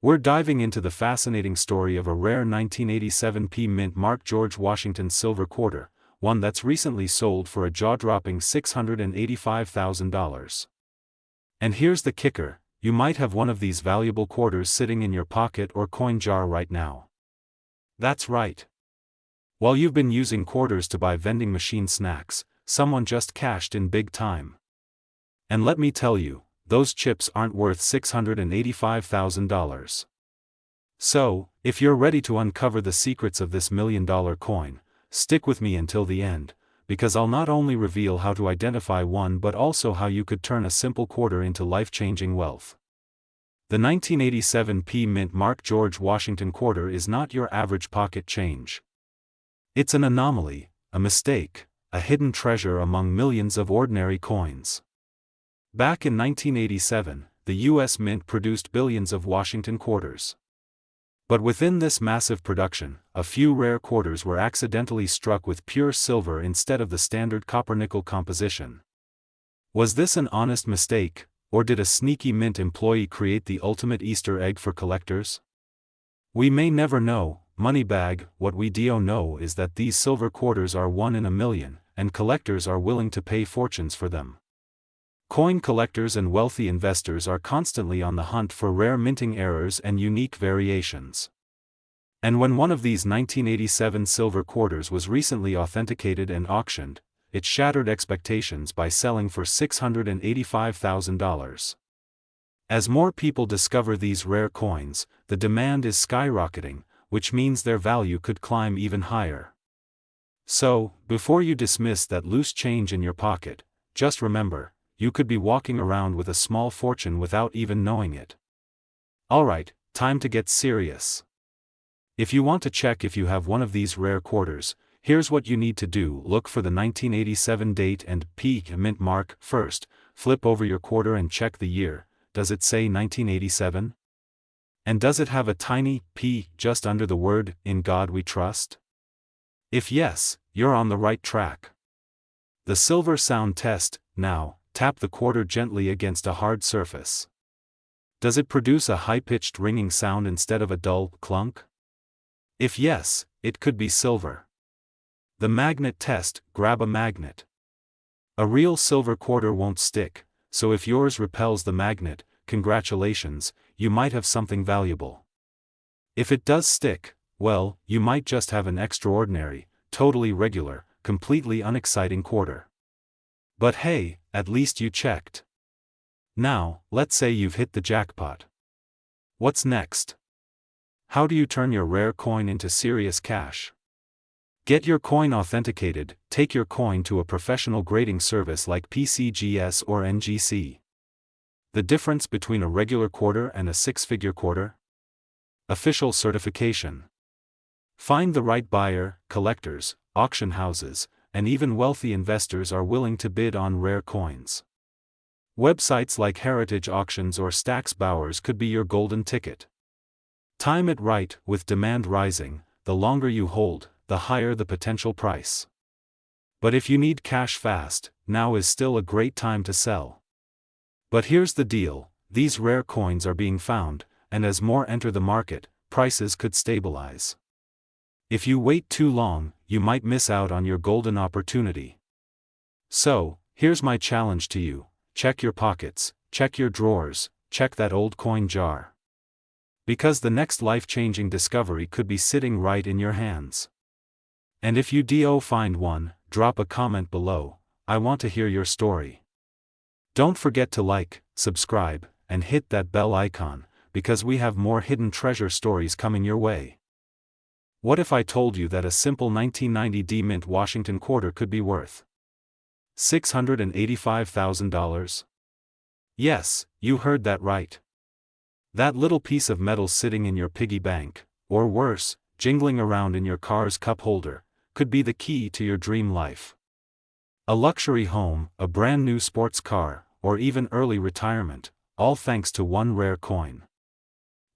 We're diving into the fascinating story of a rare 1987 mint Mark George Washington silver quarter, one that's recently sold for a jaw-dropping $685,000. And here's the kicker, you might have one of these valuable quarters sitting in your pocket or coin jar right now. That's right. While you've been using quarters to buy vending machine snacks, someone just cashed in big time. And let me tell you, those chips aren't worth $685,000. So, if you're ready to uncover the secrets of this $1 million coin, stick with me until the end, because I'll not only reveal how to identify one but also how you could turn a simple quarter into life-changing wealth. The 1987 mint Mark George Washington quarter is not your average pocket change. It's an anomaly, a mistake, a hidden treasure among millions of ordinary coins. Back in 1987, the U.S. Mint produced billions of Washington quarters. But within this massive production, a few rare quarters were accidentally struck with pure silver instead of the standard copper-nickel composition. Was this an honest mistake, or did a sneaky mint employee create the ultimate Easter egg for collectors? We may never know, Moneybag. What we do know is that these silver quarters are 1 in a million, and collectors are willing to pay fortunes for them. Coin collectors and wealthy investors are constantly on the hunt for rare minting errors and unique variations. And when one of these 1987 silver quarters was recently authenticated and auctioned, it shattered expectations by selling for $685,000. As more people discover these rare coins, the demand is skyrocketing, which means their value could climb even higher. So, before you dismiss that loose change in your pocket, just remember, you could be walking around with a small fortune without even knowing it. Alright, time to get serious. If you want to check if you have one of these rare quarters, here's what you need to do. Look for the 1987 date and mint mark. First, flip over your quarter and check the year. Does it say 1987? And does it have a tiny P just under the word, "In God We Trust"? If yes, you're on the right track. The silver sound test. Now, tap the quarter gently against a hard surface. Does it produce a high-pitched ringing sound instead of a dull clunk? If yes, it could be silver. The magnet test. Grab a magnet. A real silver quarter won't stick, so if yours repels the magnet, congratulations, you might have something valuable. If it does stick, well, you might just have an extraordinary, totally regular, completely unexciting quarter. But hey, at least you checked. Now, let's say you've hit the jackpot. What's next? How do you turn your rare coin into serious cash? Get your coin authenticated. Take your coin to a professional grading service like PCGS or NGC. The difference between a regular quarter and a six-figure quarter? Official certification. Find the right buyer. Collectors, auction houses, and even wealthy investors are willing to bid on rare coins. Websites like Heritage Auctions or Stax Bowers could be your golden ticket. Time it right. With demand rising, the longer you hold, the higher the potential price. But if you need cash fast, now is still a great time to sell. But here's the deal, these rare coins are being found, and as more enter the market, prices could stabilize. If you wait too long, you might miss out on your golden opportunity. So, here's my challenge to you: check your pockets, check your drawers, check that old coin jar. Because the next life-changing discovery could be sitting right in your hands. And if you do find one, drop a comment below. I want to hear your story. Don't forget to like, subscribe, and hit that bell icon, because we have more hidden treasure stories coming your way. What if I told you that a simple 1990 mint Washington quarter could be worth $685,000? Yes, you heard that right. That little piece of metal sitting in your piggy bank, or worse, jingling around in your car's cup holder, could be the key to your dream life. A luxury home, a brand new sports car, or even early retirement, all thanks to one rare coin.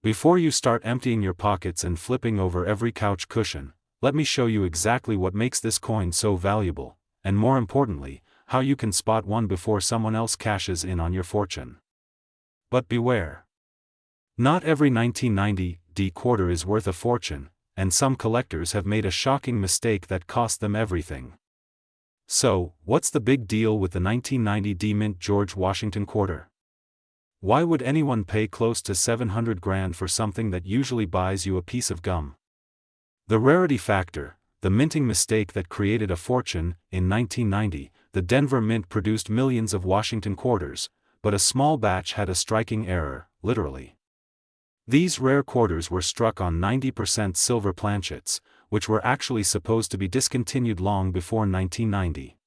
Before you start emptying your pockets and flipping over every couch cushion, let me show you exactly what makes this coin so valuable, and more importantly, how you can spot one before someone else cashes in on your fortune. But beware. Not every 1990 quarter is worth a fortune, and some collectors have made a shocking mistake that cost them everything. So, what's the big deal with the 1990 mint George Washington quarter? Why would anyone pay close to $700,000 for something that usually buys you a piece of gum? The rarity factor, the minting mistake that created a fortune. In 1990, the Denver Mint produced millions of Washington quarters, but a small batch had a striking error, literally. These rare quarters were struck on 90% silver planchets, which were actually supposed to be discontinued long before 1990.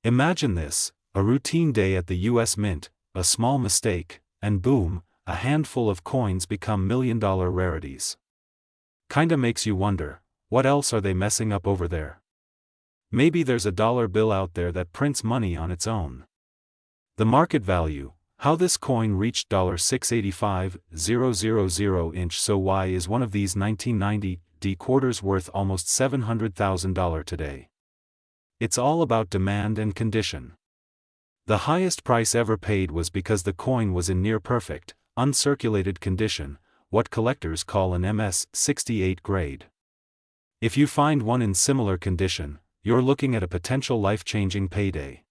Imagine this: a routine day at the US Mint, a small mistake, and boom, a handful of coins become million-dollar rarities. Kinda makes you wonder, what else are they messing up over there? Maybe there's a dollar bill out there that prints money on its own. The market value: how this coin reached $685,000 so why is one of these 1990 quarters worth almost $700,000 today? It's all about demand and condition. The highest price ever paid was because the coin was in near-perfect, uncirculated condition, what collectors call an MS-68 grade. If you find one in similar condition, you're looking at a potential life-changing payday.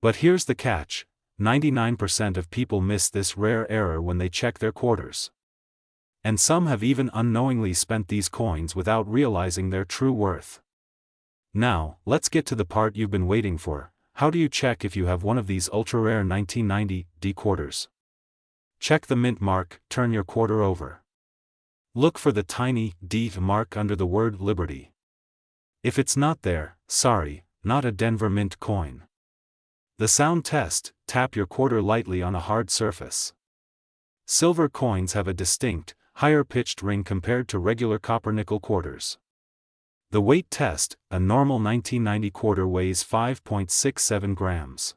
But here's the catch: 99% of people miss this rare error when they check their quarters. And some have even unknowingly spent these coins without realizing their true worth. Now, let's get to the part you've been waiting for. How do you check if you have one of these ultra-rare 1990 quarters? Check the mint mark, turn your quarter over. Look for the tiny D mark under the word Liberty. If it's not there, sorry, not a Denver Mint coin. The sound test: tap your quarter lightly on a hard surface. Silver coins have a distinct, higher-pitched ring compared to regular copper-nickel quarters. The weight test: a normal 1990 quarter weighs 5.67 grams.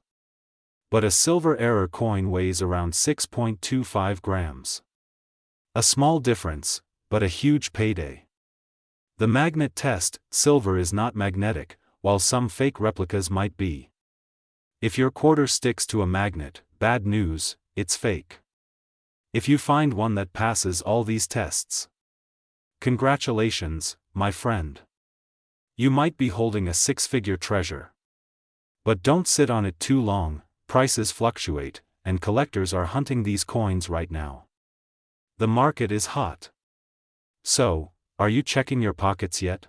But a silver error coin weighs around 6.25 grams. A small difference, but a huge payday. The magnet test: silver is not magnetic, while some fake replicas might be. If your quarter sticks to a magnet, bad news, it's fake. If you find one that passes all these tests, congratulations, my friend. You might be holding a six-figure treasure. But don't sit on it too long. Prices fluctuate, and collectors are hunting these coins right now. The market is hot. So, are you checking your pockets yet?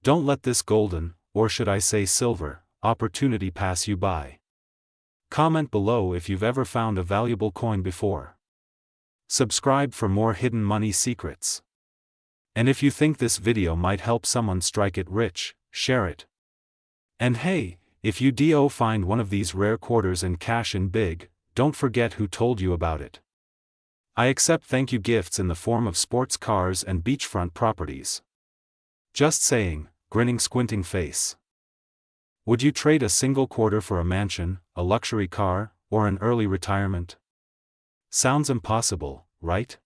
Don't let this golden, or should I say silver, opportunity pass you by. Comment below if you've ever found a valuable coin before. Subscribe for more hidden money secrets. And if you think this video might help someone strike it rich, share it. And hey, if you do find one of these rare quarters and cash in big, don't forget who told you about it. I accept thank you gifts in the form of sports cars and beachfront properties. Just saying, grinning squinting face. Would you trade a single quarter for a mansion, a luxury car, or an early retirement? Sounds impossible, right?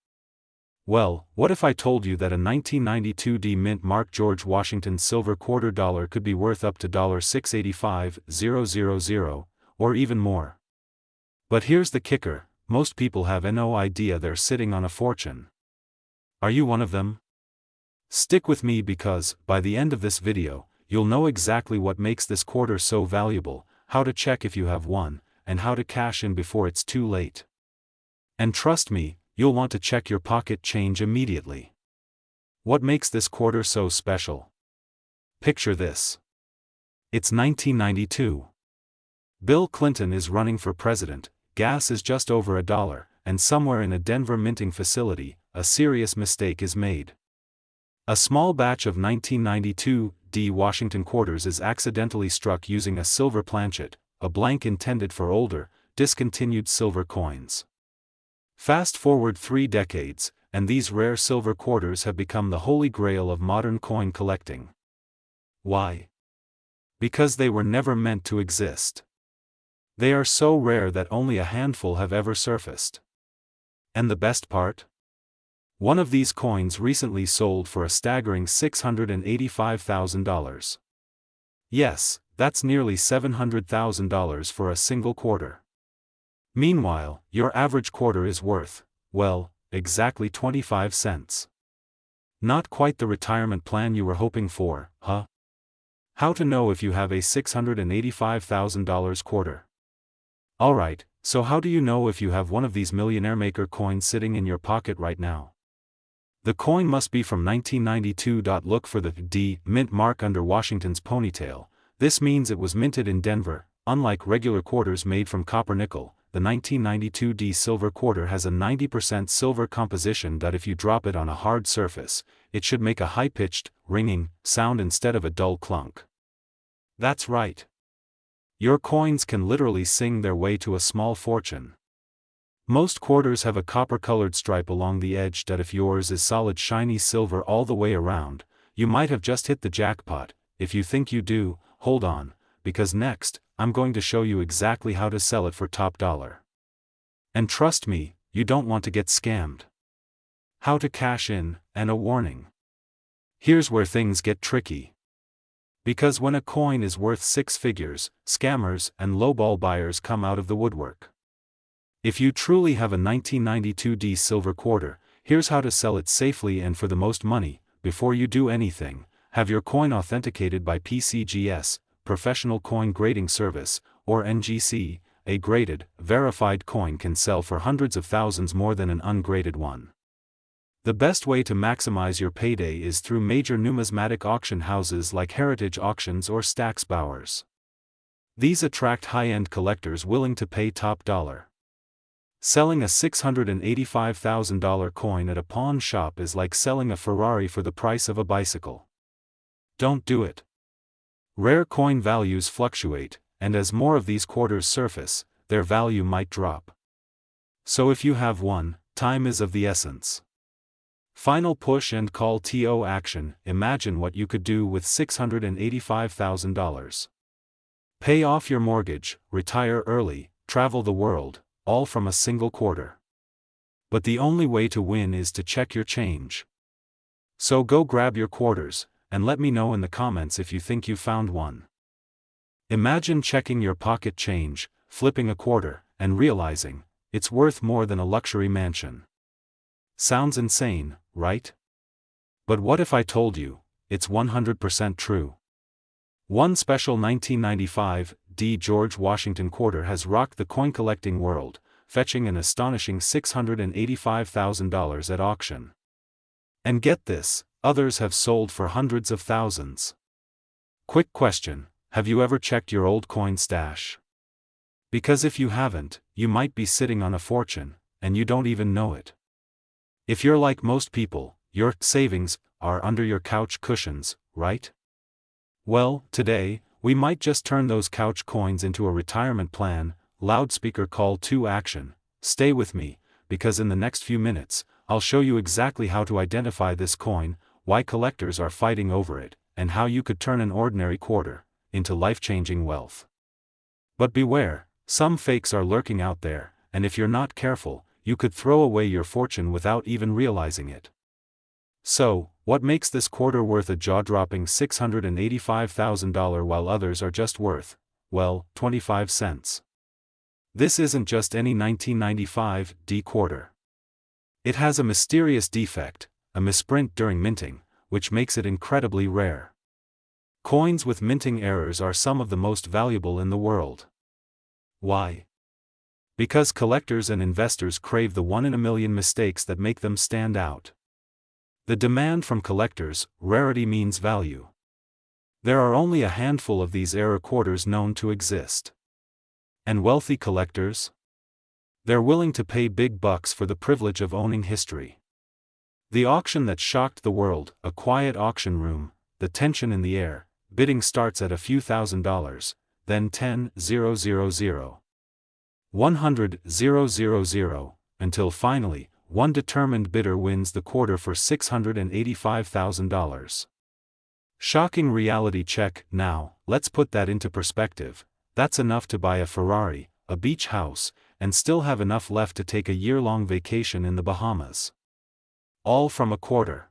Well, what if I told you that a 1992 mint mark George Washington silver quarter dollar could be worth up to $685,000, or even more? But here's the kicker: most people have no idea they're sitting on a fortune. Are you one of them? Stick with me because, by the end of this video, you'll know exactly what makes this quarter so valuable, how to check if you have one, and how to cash in before it's too late. And trust me, you'll want to check your pocket change immediately. What makes this quarter so special? Picture this. It's 1992. Bill Clinton is running for president, gas is just over $1, and somewhere in a Denver minting facility, a serious mistake is made. A small batch of 1992 Washington quarters is accidentally struck using a silver planchet, a blank intended for older, discontinued silver coins. Fast forward 3 decades, and these rare silver quarters have become the holy grail of modern coin collecting. Why? Because they were never meant to exist. They are so rare that only a handful have ever surfaced. And the best part? One of these coins recently sold for a staggering $685,000. Yes, that's nearly $700,000 for a single quarter. Meanwhile, your average quarter is worth, well, exactly 25 cents. Not quite the retirement plan you were hoping for, huh? How to know if you have a $685,000 quarter? Alright, so how do you know if you have one of these Millionaire Maker coins sitting in your pocket right now? The coin must be from 1992. Look for the D mint mark under Washington's ponytail. This means it was minted in Denver. Unlike regular quarters made from copper nickel, the 1992 D silver quarter has a 90% silver composition. If you drop it on a hard surface, it should make a high-pitched, ringing sound instead of a dull clunk. That's right. Your coins can literally sing their way to a small fortune. Most quarters have a copper-colored stripe along the edge. If yours is solid shiny silver all the way around, you might have just hit the jackpot. If you think you do, hold on, because next, I'm going to show you exactly how to sell it for top dollar. And trust me, you don't want to get scammed. How to cash in, and a warning. Here's where things get tricky. Because when a coin is worth six figures, scammers and lowball buyers come out of the woodwork. If you truly have a 1992 D silver quarter, here's how to sell it safely and for the most money. Before you do anything, have your coin authenticated by PCGS, Professional Coin Grading Service, or NGC. A graded, verified coin can sell for hundreds of thousands more than an ungraded one. The best way to maximize your payday is through major numismatic auction houses like Heritage Auctions or Stack's Bowers. These attract high-end collectors willing to pay top dollar. Selling a $685,000 coin at a pawn shop is like selling a Ferrari for the price of a bicycle. Don't do it. Rare coin values fluctuate, and as more of these quarters surface, their value might drop. So if you have one, time is of the essence. Final push and call TO action. Imagine what you could do with $685,000. Pay off your mortgage, retire early, travel the world, all from a single quarter. But the only way to win is to check your change. So go grab your quarters, and let me know in the comments if you think you found one. Imagine checking your pocket change, flipping a quarter, and realizing it's worth more than a luxury mansion. Sounds insane, right? But what if I told you it's 100% true? One special 1995 D George Washington quarter has rocked the coin-collecting world, fetching an astonishing $685,000 at auction. And get this, others have sold for hundreds of thousands. Quick question, have you ever checked your old coin stash? Because if you haven't, you might be sitting on a fortune, and you don't even know it. If you're like most people, your savings are under your couch cushions, right? Well, today, we might just turn those couch coins into a retirement plan. Loudspeaker call to action. Stay with me, because in the next few minutes, I'll show you exactly how to identify this coin, why collectors are fighting over it, and how you could turn an ordinary quarter into life-changing wealth. But beware, some fakes are lurking out there, and if you're not careful, you could throw away your fortune without even realizing it. So, what makes this quarter worth a jaw-dropping $685,000 while others are just worth, well, 25 cents? This isn't just any 1995 D quarter. It has a mysterious defect, a misprint during minting, which makes it incredibly rare. Coins with minting errors are some of the most valuable in the world. Why? Because collectors and investors crave the one-in-a-million mistakes that make them stand out. The demand from collectors, rarity means value. There are only a handful of these error quarters known to exist. And wealthy collectors? They're willing to pay big bucks for the privilege of owning history. The auction that shocked the world, a quiet auction room, the tension in the air, bidding starts at a few $1,000s, then 10,000, 100,000, until finally, one determined bidder wins the quarter for $685,000. Shocking reality check. Now, let's put that into perspective. That's enough to buy a Ferrari, a beach house, and still have enough left to take a year-long vacation in the Bahamas. All from a quarter.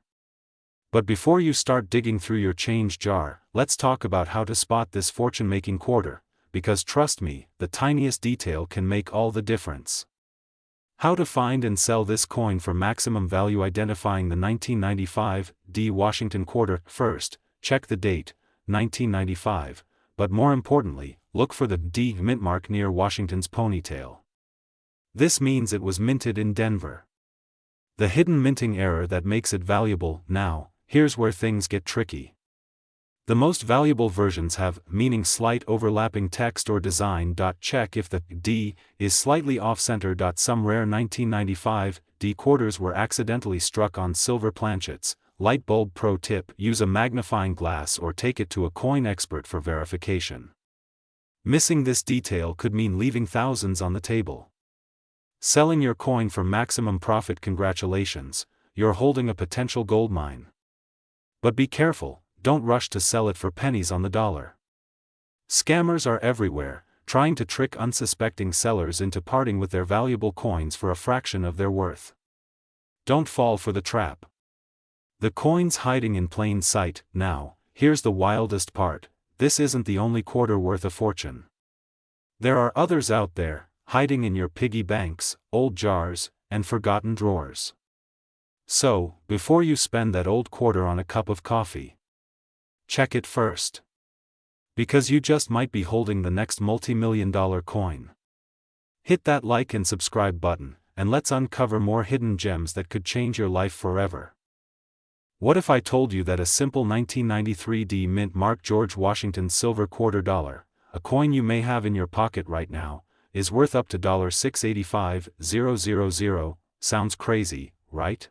But before you start digging through your change jar, let's talk about how to spot this fortune-making quarter, because trust me, the tiniest detail can make all the difference. How to find and sell this coin for maximum value. Identifying the 1995 D Washington quarter. First, check the date, 1995, but more importantly, look for the D mint mark near Washington's ponytail. This means it was minted in Denver. The hidden minting error that makes it valuable. Now, here's where things get tricky. The most valuable versions have, meaning slight overlapping text or design. Check if the D is slightly off-center. Some rare 1995 D quarters were accidentally struck on silver planchets. Light bulb pro tip: use a magnifying glass or take it to a coin expert for verification. Missing this detail could mean leaving thousands on the table. Selling your coin for maximum profit. Congratulations, you're holding a potential goldmine. But be careful. Don't rush to sell it for pennies on the dollar. Scammers are everywhere, trying to trick unsuspecting sellers into parting with their valuable coins for a fraction of their worth. Don't fall for the trap. The coin's hiding in plain sight. Now, here's the wildest part: this isn't the only quarter worth a fortune. There are others out there, hiding in your piggy banks, old jars, and forgotten drawers. So, before you spend that old quarter on a cup of coffee, check it first. Because you just might be holding the next multi-million-dollar coin. Hit that like and subscribe button, and let's uncover more hidden gems that could change your life forever. What if I told you that a simple 1993 D mint mark George Washington silver quarter dollar, a coin you may have in your pocket right now, is worth up to $685,000? Sounds crazy, right?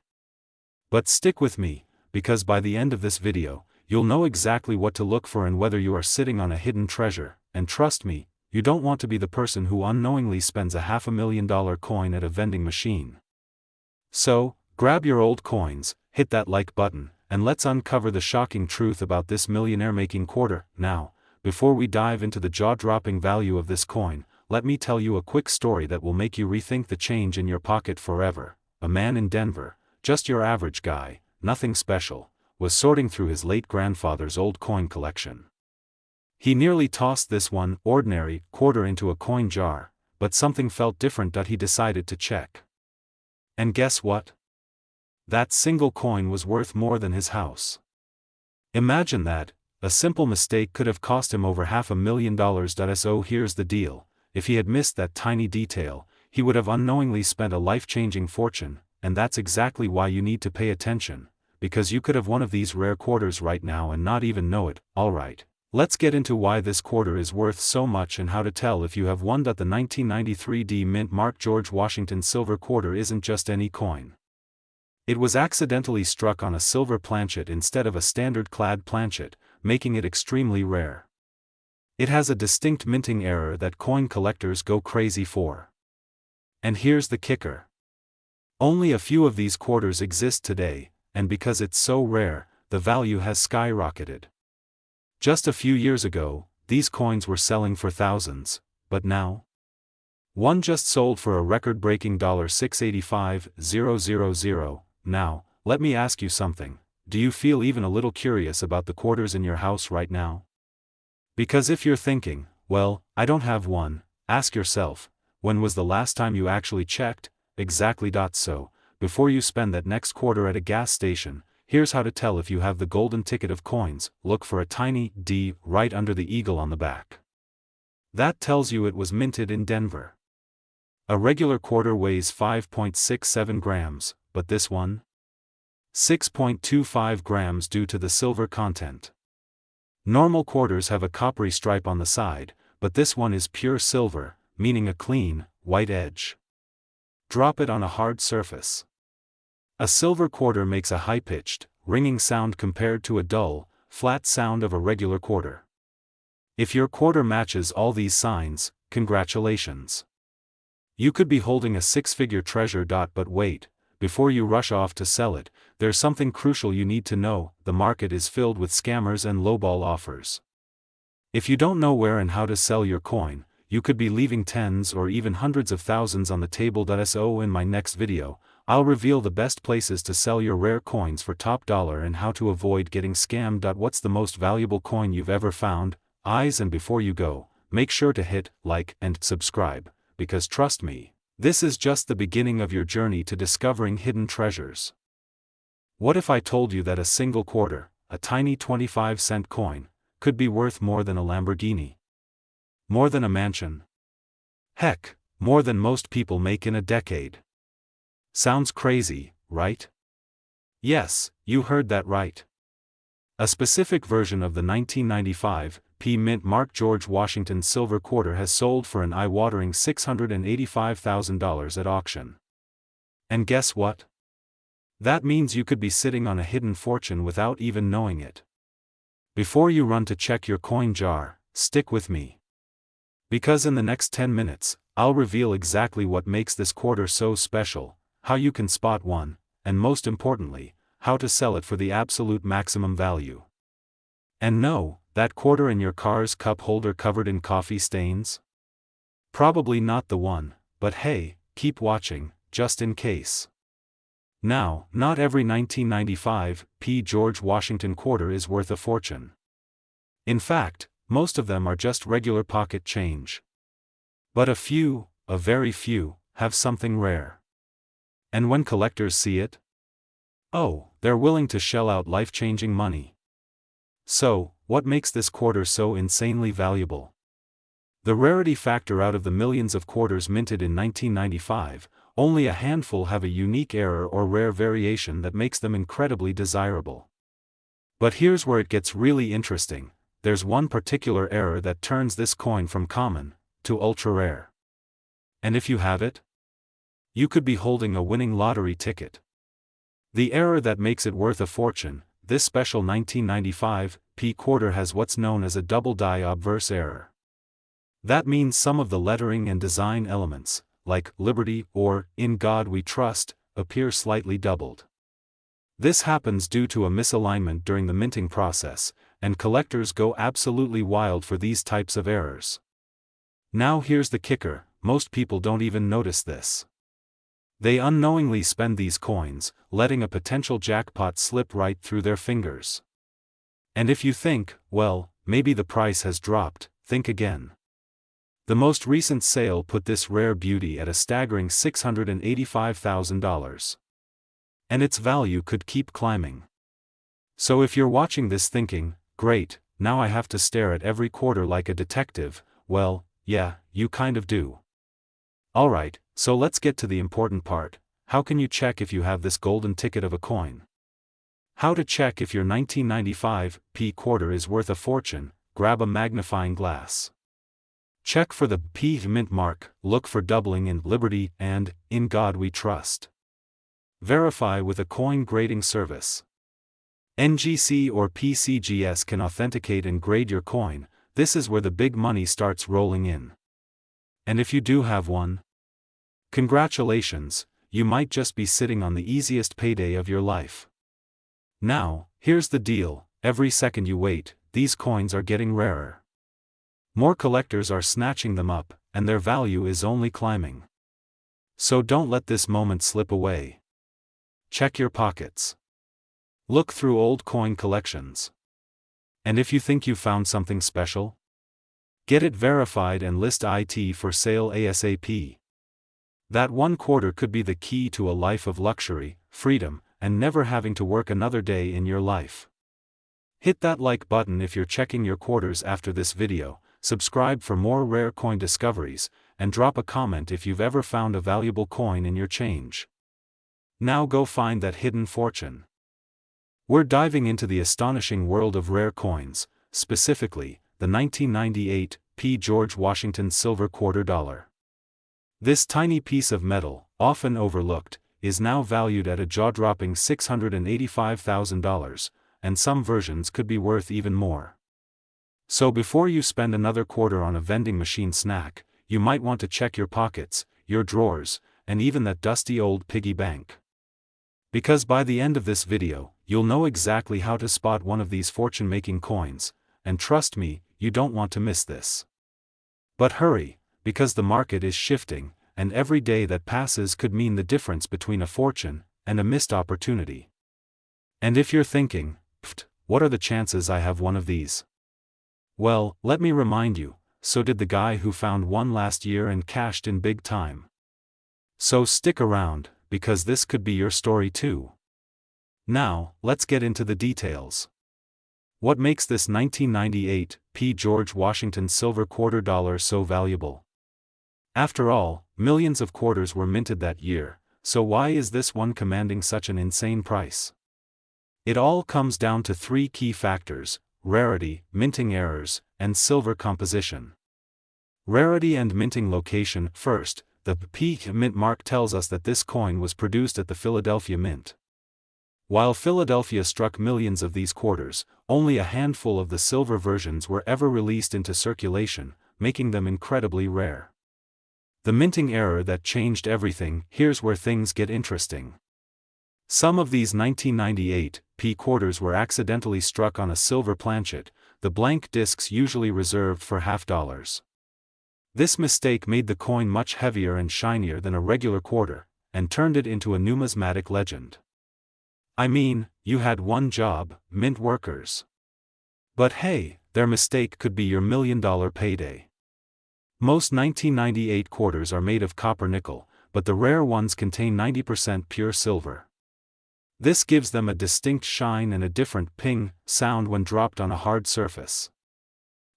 But stick with me, because by the end of this video, you'll know exactly what to look for and whether you are sitting on a hidden treasure. And trust me, you don't want to be the person who unknowingly spends a $500,000 coin at a vending machine. So, grab your old coins, hit that like button, and let's uncover the shocking truth about this millionaire-making quarter. Now, before we dive into the jaw-dropping value of this coin, let me tell you a quick story that will make you rethink the change in your pocket forever. A man in Denver, just your average guy, nothing special, was sorting through his late grandfather's old coin collection. He nearly tossed this one ordinary quarter into a coin jar, but something felt different. He decided to check. And guess what? That single coin was worth more than his house. Imagine that. A simple mistake could have cost him over $500,000. So here's the deal: if he had missed that tiny detail, he would have unknowingly spent a life-changing fortune. And that's exactly why you need to pay attention. Because you could have one of these rare quarters right now and not even know it. Alright, let's get into why this quarter is worth so much and how to tell if you have one. The 1993 D mint mark George Washington silver quarter isn't just any coin. It was accidentally struck on a silver planchet instead of a standard clad planchet, making it extremely rare. It has a distinct minting error that coin collectors go crazy for. And here's the kicker. Only a few of these quarters exist today, and because it's so rare, the value has skyrocketed. Just a few years ago, these coins were selling for thousands, but now? One just sold for a record-breaking $685,000. Now, let me ask you something: do you feel even a little curious about the quarters in your house right now? Because if you're thinking, well, I don't have one, ask yourself, when was the last time you actually checked? Exactly. So, before you spend that next quarter at a gas station, here's how to tell if you have the golden ticket of coins. Look for a tiny D right under the eagle on the back. That tells you it was minted in Denver. A regular quarter weighs 5.67 grams, but this one? 6.25 grams due to the silver content. Normal quarters have a coppery stripe on the side, but this one is pure silver, meaning a clean, white edge. Drop it on a hard surface. A silver quarter makes a high-pitched, ringing sound compared to a dull, flat sound of a regular quarter. If your quarter matches all these signs, congratulations. You could be holding a six-figure treasure. But wait, before you rush off to sell it, there's something crucial you need to know: the market is filled with scammers and lowball offers. If you don't know where and how to sell your coin, you could be leaving tens or even hundreds of thousands on the table. So in my next video, I'll reveal the best places to sell your rare coins for top dollar and how to avoid getting scammed. What's the most valuable coin you've ever found? And before you go, make sure to hit like and subscribe, because trust me, This is just the beginning of your journey to discovering hidden treasures. What if I told you that a single quarter, a tiny 25-cent coin, could be worth more than a Lamborghini? More than a mansion? Heck, more than most people make in a decade. Sounds crazy, right? Yes, you heard that right. A specific version of the 1995 Mint Mark George Washington silver quarter has sold for an eye-watering $685,000 at auction. And guess what? That means you could be sitting on a hidden fortune without even knowing it. Before you run to check your coin jar, stick with me. Because in the next 10 minutes, I'll reveal exactly what makes this quarter so special, how you can spot one, and most importantly, how to sell it for the absolute maximum value. And no, that quarter in your car's cup holder covered in coffee stains? Probably not the one, but hey, keep watching, just in case. Now, not every 1995 George Washington quarter is worth a fortune. In fact, most of them are just regular pocket change. But a few, a very few, have something rare. And when collectors see it, oh, they're willing to shell out life-changing money. So, what makes this quarter so insanely valuable? The rarity factor. Out of the millions of quarters minted in 1995, only a handful have a unique error or rare variation that makes them incredibly desirable. But here's where it gets really interesting. There's one particular error that turns this coin from common to ultra-rare. And if you have it, you could be holding a winning lottery ticket. The error that makes it worth a fortune. This special 1995 quarter has what's known as a double die obverse error. That means some of the lettering and design elements, like Liberty or In God We Trust, appear slightly doubled. This happens due to a misalignment during the minting process, and collectors go absolutely wild for these types of errors. Now here's the kicker, most people don't even notice this. They unknowingly spend these coins, letting a potential jackpot slip right through their fingers. And if you think, well, maybe the price has dropped, think again. The most recent sale put this rare beauty at a staggering $685,000. And its value could keep climbing. So if you're watching this thinking, great, now I have to stare at every quarter like a detective, well, yeah, you kind of do. Alright, so let's get to the important part. How can you check if you have this golden ticket of a coin? How to check if your 1995 quarter is worth a fortune. Grab a magnifying glass. Check for the mint mark, look for doubling in Liberty and In God We Trust. Verify with a coin grading service. NGC or PCGS can authenticate and grade your coin. This is where the big money starts rolling in. And if you do have one, congratulations, you might just be sitting on the easiest payday of your life. Now, here's the deal, every second you wait, these coins are getting rarer. More collectors are snatching them up, and their value is only climbing. So don't let this moment slip away. Check your pockets. Look through old coin collections. And if you think you found something special, get it verified and list it for sale ASAP. That one quarter could be the key to a life of luxury, freedom, and never having to work another day in your life. Hit that like button if you're checking your quarters after this video, subscribe for more rare coin discoveries, and drop a comment if you've ever found a valuable coin in your change. Now go find that hidden fortune. We're diving into the astonishing world of rare coins, specifically, the 1998 George Washington silver quarter dollar. This tiny piece of metal, often overlooked, is now valued at a jaw-dropping $685,000, and some versions could be worth even more. So before you spend another quarter on a vending machine snack, you might want to check your pockets, your drawers, and even that dusty old piggy bank. Because by the end of this video, you'll know exactly how to spot one of these fortune-making coins, and trust me, you don't want to miss this. But hurry, because the market is shifting, and every day that passes could mean the difference between a fortune and a missed opportunity. And if you're thinking, what are the chances I have one of these? Well, let me remind you, so did the guy who found one last year and cashed in big time. So stick around, because this could be your story too. Now, let's get into the details. What makes this 1998 P. George Washington silver quarter dollar so valuable? After all, millions of quarters were minted that year, so why is this one commanding such an insane price? It all comes down to three key factors: rarity, minting errors, and silver composition. Rarity and minting location. First, the P mint mark tells us that this coin was produced at the Philadelphia Mint. While Philadelphia struck millions of these quarters, only a handful of the silver versions were ever released into circulation, making them incredibly rare. The minting error that changed everything. Here's where things get interesting. Some of these 1998 P quarters were accidentally struck on a silver planchet, the blank discs usually reserved for $half. This mistake made the coin much heavier and shinier than a regular quarter, and turned it into a numismatic legend. I mean, you had one job: mint workers. But hey, their mistake could be your $1,000,000 payday. Most 1998 quarters are made of copper nickel, but the rare ones contain 90% pure silver. This gives them a distinct shine and a different ping sound when dropped on a hard surface.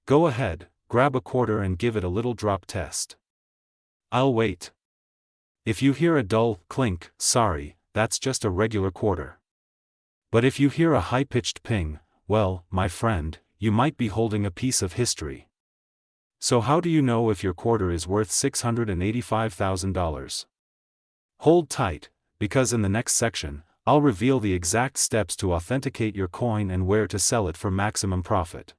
Go ahead, grab a quarter and give it a little drop test. I'll wait. If you hear a dull clink, sorry, that's just a regular quarter. But if you hear a high-pitched ping, well, my friend, you might be holding a piece of history. So how do you know if your quarter is worth $685,000? Hold tight, because in the next section, I'll reveal the exact steps to authenticate your coin and where to sell it for maximum profit.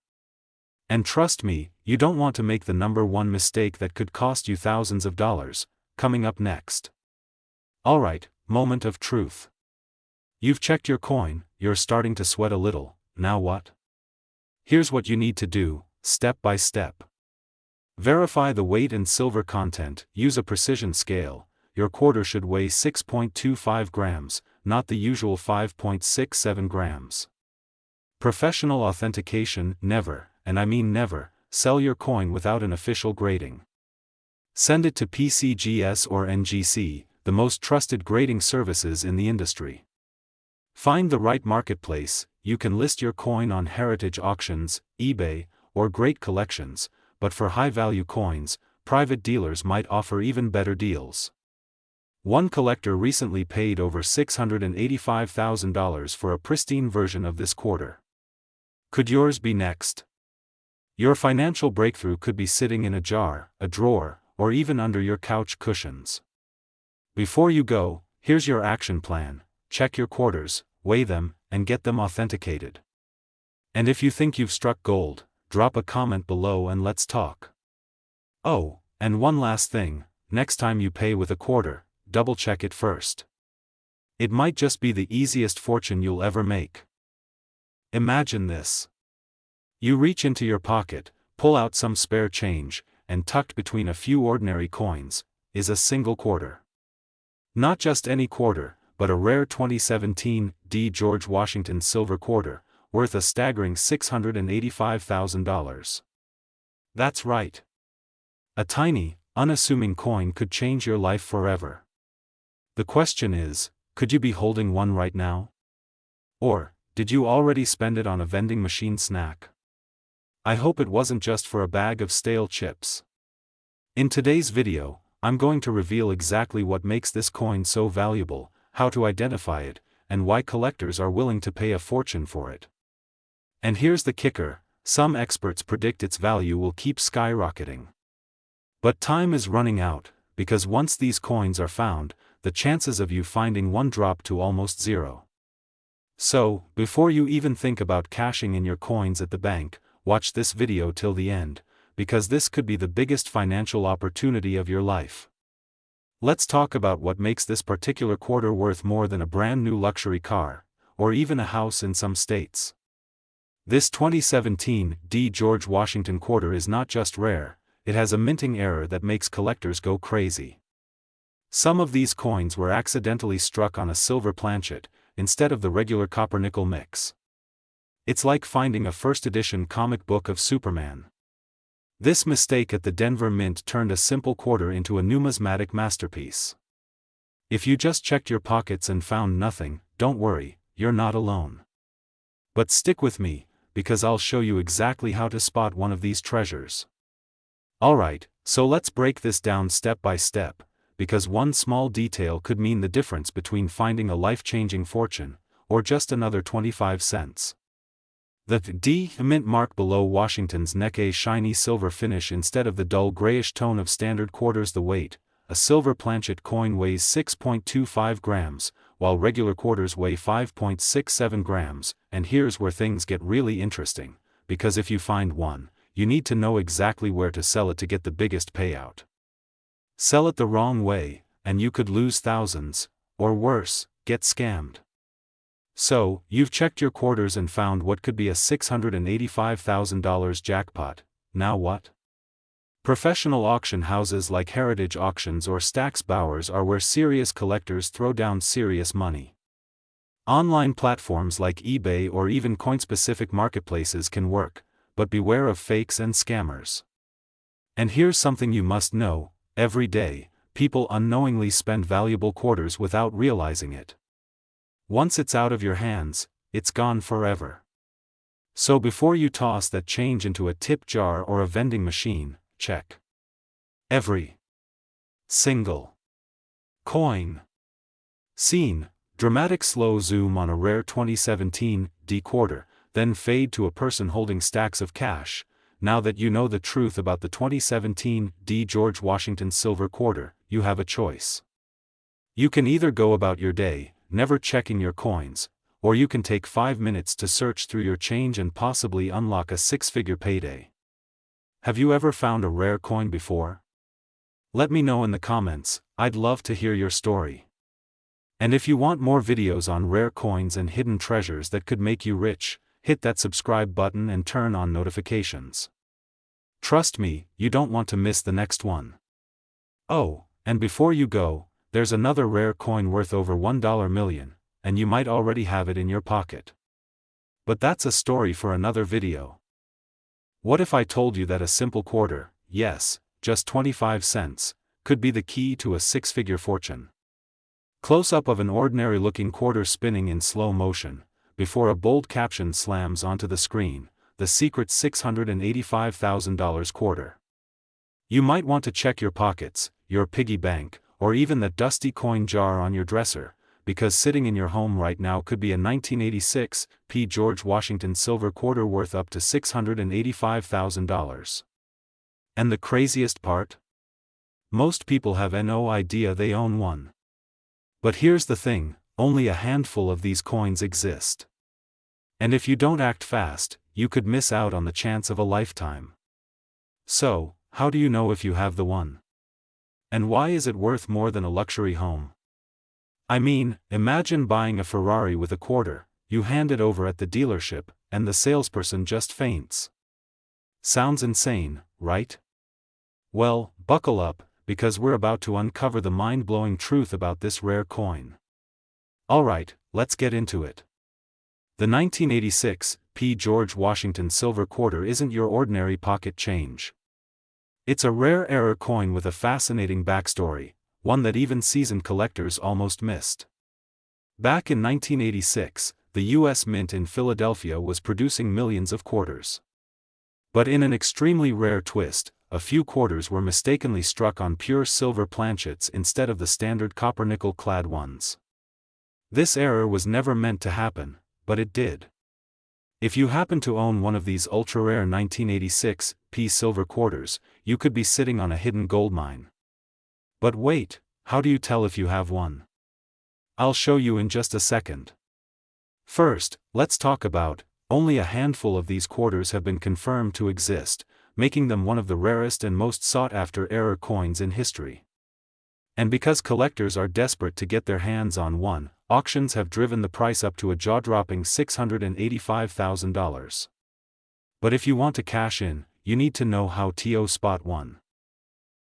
And trust me, you don't want to make the number one mistake that could cost you thousands of dollars. Coming up next. Alright, moment of truth. You've checked your coin, you're starting to sweat a little. Now what? Here's what you need to do, step by step. Verify the weight and silver content. Use a precision scale. Your quarter should weigh 6.25 grams, not the usual 5.67 grams. Professional authentication. Never, and I mean never, sell your coin without an official grading. Send it to PCGS or NGC, the most trusted grading services in the industry. Find the right marketplace. You can list your coin on heritage auctions, eBay, or Great Collections, but for high-value coins, private dealers might offer even better deals. One collector recently paid over $685,000 for a pristine version of this quarter. Could yours be next? Your financial breakthrough could be sitting in a jar, a drawer, or even under your couch cushions. Before you go, here's your action plan: check your quarters, weigh them, and get them authenticated. And if you think you've struck gold, drop a comment below and let's talk. Oh, and one last thing: next time you pay with a quarter, double-check it first. It might just be the easiest fortune you'll ever make. Imagine this. You reach into your pocket, pull out some spare change, and tucked between a few ordinary coins is a single quarter. Not just any quarter, but a rare 2017 D. George Washington silver quarter, worth a staggering $685,000. That's right. A tiny, unassuming coin could change your life forever. The question is, could you be holding one right now? Or, did you already spend it on a vending machine snack? I hope it wasn't just for a bag of stale chips. In today's video, I'm going to reveal exactly what makes this coin so valuable, how to identify it, and why collectors are willing to pay a fortune for it. And here's the kicker: some experts predict its value will keep skyrocketing. But time is running out, because once these coins are found, the chances of you finding one drop to almost zero. So, before you even think about cashing in your coins at the bank, watch this video till the end, because this could be the biggest financial opportunity of your life. Let's talk about what makes this particular quarter worth more than a brand new luxury car, or even a house in some states. This 2017 D. George Washington quarter is not just rare, it has a minting error that makes collectors go crazy. Some of these coins were accidentally struck on a silver planchet, instead of the regular copper-nickel mix. It's like finding a first-edition comic book of Superman. This mistake at the Denver Mint turned a simple quarter into a numismatic masterpiece. If you just checked your pockets and found nothing, don't worry, you're not alone. But stick with me, because I'll show you exactly how to spot one of these treasures. Alright, so let's break this down step by step, because one small detail could mean the difference between finding a life-changing fortune, or just another 25 cents. The D mint mark below Washington's neck, a shiny silver finish instead of the dull grayish tone of standard quarters. The weight: a silver planchet coin weighs 6.25 grams, while regular quarters weigh 5.67 grams, and here's where things get really interesting, because if you find one, you need to know exactly where to sell it to get the biggest payout. Sell it the wrong way, and you could lose thousands, or worse, get scammed. So, you've checked your quarters and found what could be a $685,000 jackpot. Now what? Professional auction houses like Heritage Auctions or Stack's Bowers are where serious collectors throw down serious money. Online platforms like eBay or even coin-specific marketplaces can work, but beware of fakes and scammers. And here's something you must know: every day, people unknowingly spend valuable quarters without realizing it. Once it's out of your hands, it's gone forever. So before you toss that change into a tip jar or a vending machine, check every single coin. Scene: dramatic slow zoom on a rare 2017 D quarter, then fade to a person holding stacks of cash. Now that you know the truth about the 2017 D George Washington silver quarter, you have a choice. You can either go about your day, never checking your coins, or you can take 5 minutes to search through your change and possibly unlock a six-figure payday. Have you ever found a rare coin before? Let me know in the comments. I'd love to hear your story. And if you want more videos on rare coins and hidden treasures that could make you rich, hit that subscribe button and turn on notifications. Trust me, you don't want to miss the next one. Oh, and before you go, there's another rare coin worth over $1 million, and you might already have it in your pocket. But that's a story for another video. What if I told you that a simple quarter, yes, just 25 cents, could be the key to a six-figure fortune? Close-up of an ordinary-looking quarter spinning in slow motion, before a bold caption slams onto the screen: the secret $685,000 quarter. You might want to check your pockets, your piggy bank, or even that dusty coin jar on your dresser, because sitting in your home right now could be a 1986 P. George Washington silver quarter worth up to $685,000. And the craziest part? Most people have no idea they own one. But here's the thing: only a handful of these coins exist. And if you don't act fast, you could miss out on the chance of a lifetime. So, how do you know if you have the one? And why is it worth more than a luxury home? I mean, imagine buying a Ferrari with a quarter, you hand it over at the dealership, and the salesperson just faints. Sounds insane, right? Well, buckle up, because we're about to uncover the mind-blowing truth about this rare coin. Alright, let's get into it. The 1986 P. George Washington silver quarter isn't your ordinary pocket change. It's a rare error coin with a fascinating backstory, one that even seasoned collectors almost missed. Back in 1986, the U.S. Mint in Philadelphia was producing millions of quarters. But in an extremely rare twist, a few quarters were mistakenly struck on pure silver planchets instead of the standard copper nickel-clad ones. This error was never meant to happen, but it did. If you happen to own one of these ultra-rare 1986 P silver quarters, you could be sitting on a hidden gold mine. But wait, how do you tell if you have one? I'll show you in just a second. First, let's talk about: only a handful of these quarters have been confirmed to exist, making them one of the rarest and most sought-after error coins in history. And because collectors are desperate to get their hands on one, auctions have driven the price up to a jaw-dropping $685,000. But if you want to cash in, you need to know how to spot one.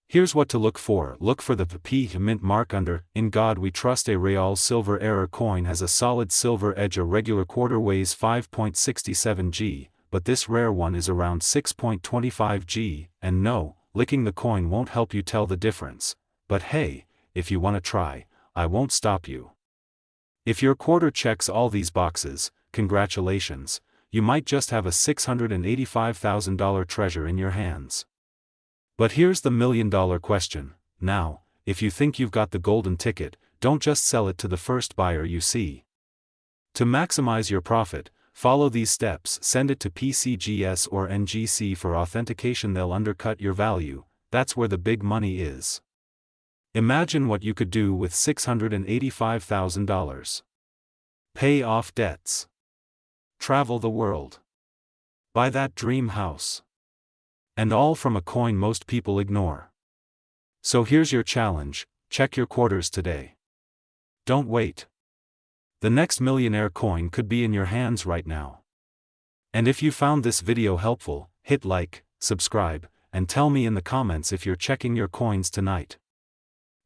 Here's what to look for. Look for the P mint mark under "In God We Trust." A real silver error coin has a solid silver edge. A regular quarter weighs 5.67 g, but this rare one is around 6.25 g, and no, licking the coin won't help you tell the difference. But hey, if you want to try, I won't stop you. If your quarter checks all these boxes, congratulations, you might just have a $685,000 treasure in your hands. But here's the million-dollar question. Now, if you think you've got the golden ticket, don't just sell it to the first buyer you see. To maximize your profit, follow these steps. Send it to PCGS or NGC for authentication. They'll undercut your value. That's where the big money is. Imagine what you could do with $685,000. Pay off debts. Travel the world. Buy that dream house. And all from a coin most people ignore. So here's your challenge: check your quarters today. Don't wait. The next Millionaire coin could be in your hands right now. And if you found this video helpful, hit like, subscribe, and tell me in the comments if you're checking your coins tonight.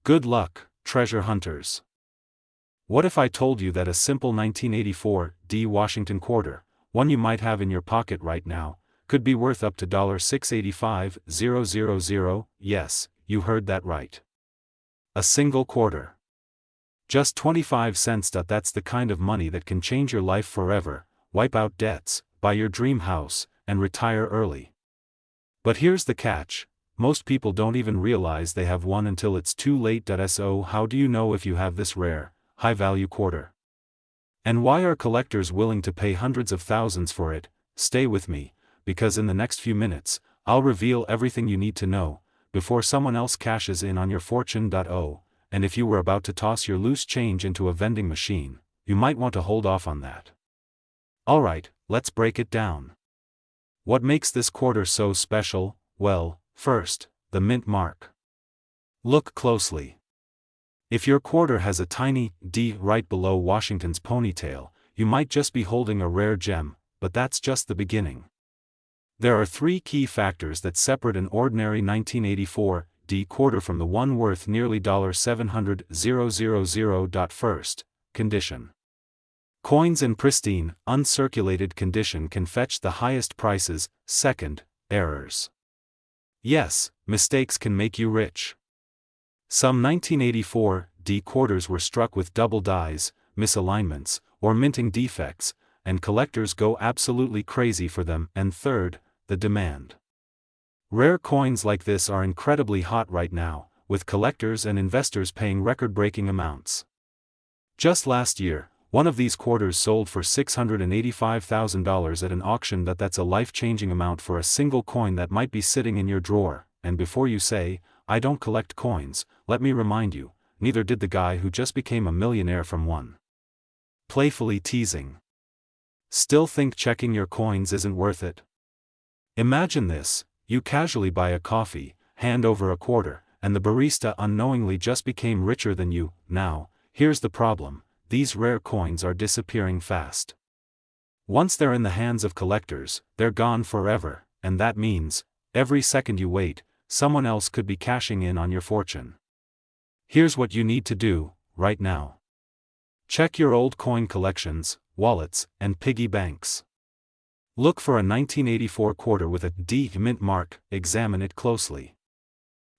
Good luck, treasure hunters. What if I told you that a simple 1984 D Washington quarter, one you might have in your pocket right now, could be worth up to $685,000? Yes, you heard that right. A single quarter. Just 25 cents. That's the kind of money that can change your life forever, wipe out debts, buy your dream house, and retire early. But here's the catch: most people don't even realize they have one until it's too late. So how do you know if you have this rare, high-value quarter? And why are collectors willing to pay hundreds of thousands for it? Stay with me, because in the next few minutes, I'll reveal everything you need to know before someone else cashes in on your fortune. And if you were about to toss your loose change into a vending machine, you might want to hold off on that. Alright, let's break it down. What makes this quarter so special? Well, first, the mint mark. Look closely. If your quarter has a tiny D right below Washington's ponytail, you might just be holding a rare gem, but that's just the beginning. There are three key factors that separate an ordinary 1984 D quarter from the one worth nearly $700,000. First, condition. Coins in pristine, uncirculated condition can fetch the highest prices. Second, errors. Yes, mistakes can make you rich. Some 1984 D quarters were struck with double dies, misalignments, or minting defects, and collectors go absolutely crazy for them. And third, the demand. Rare coins like this are incredibly hot right now, with collectors and investors paying record-breaking amounts. Just last year, one of these quarters sold for $685,000 at an auction. That's a life-changing amount for a single coin that might be sitting in your drawer. And before you say, "I don't collect coins," let me remind you, neither did the guy who just became a millionaire from one. Playfully teasing. Still think checking your coins isn't worth it? Imagine this: you casually buy a coffee, hand over a quarter, and the barista unknowingly just became richer than you. Now, here's the problem: these rare coins are disappearing fast. Once they're in the hands of collectors, they're gone forever, and that means, every second you wait, someone else could be cashing in on your fortune. Here's what you need to do, right now. Check your old coin collections, wallets, and piggy banks. Look for a 1984 quarter with a D mint mark. Examine it closely.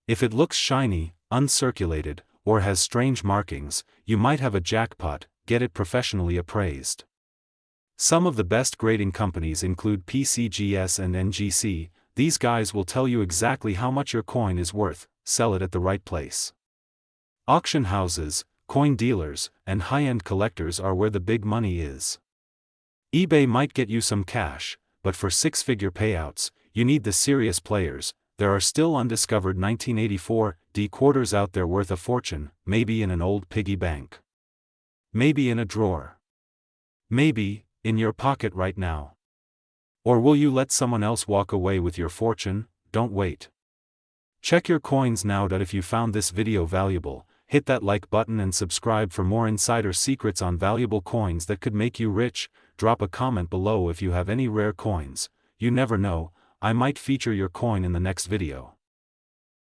If it looks shiny, uncirculated, or has strange markings, you might have a jackpot. Get it professionally appraised. Some of the best grading companies include PCGS and NGC. These guys will tell you exactly how much your coin is worth. Sell it at the right place. Auction houses, coin dealers, and high-end collectors are where the big money is. eBay might get you some cash, but for six-figure payouts, you need the serious players. There are still undiscovered 1984 D quarters out there worth a fortune, maybe in an old piggy bank. Maybe in a drawer. Maybe in your pocket right now. Or will you let someone else walk away with your fortune? Don't wait. Check your coins now. If you found this video valuable, hit that like button and subscribe for more insider secrets on valuable coins that could make you rich. Drop a comment below if you have any rare coins. You never know, I might feature your coin in the next video.